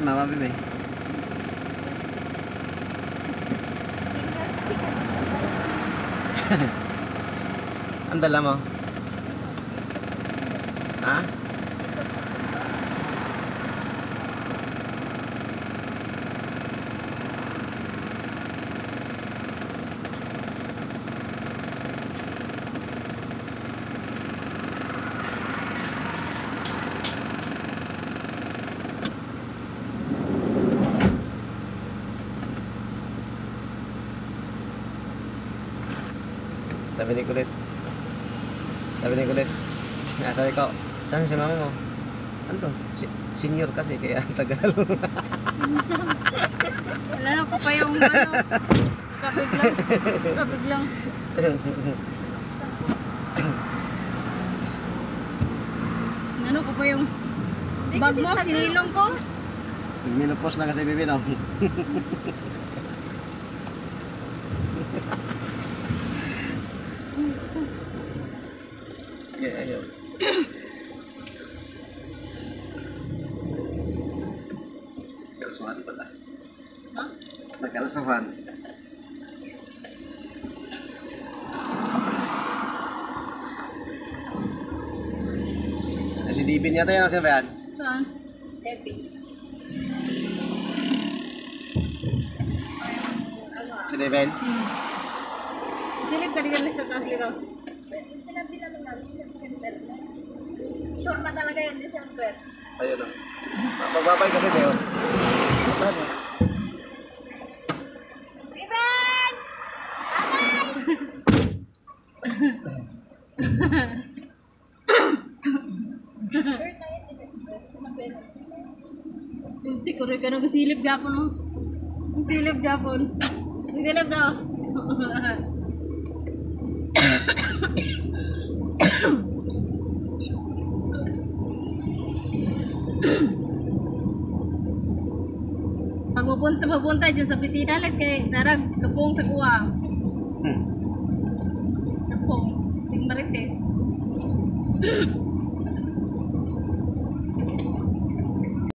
Mama, bebe. Ang dala mo? Ha? Sabi ni Kulit. Sabi ko, saan si mama mo? Ano to? Senior kasi, kaya tagal. Wala ko pa yung ano. Kabiglang. Ano ko pa yung bag mo, sinilong ko. Minupos na kasi bibi, no? Yeah, ayun. Kalsuhan pala. Ha? Nagkalsuhan. Si Divin yata yan, sino ba yan? Saan? Debbie. Si Divin? Silip ka dito sa taas dito. Sinabi naman namin sa December. Sure pa talaga yan, December. Ayun o. Magbabay kami kayo. Saan mo? Riven! Tatay! Sure na yan, December. Sinabi naman. Hindi ko rin ka nung silip gapon mo. Silip gapon. Silip daw. Pag mapunta dyan sa opisina ulit kay narag kapong sa kuwang. Kapong. Ting Marites.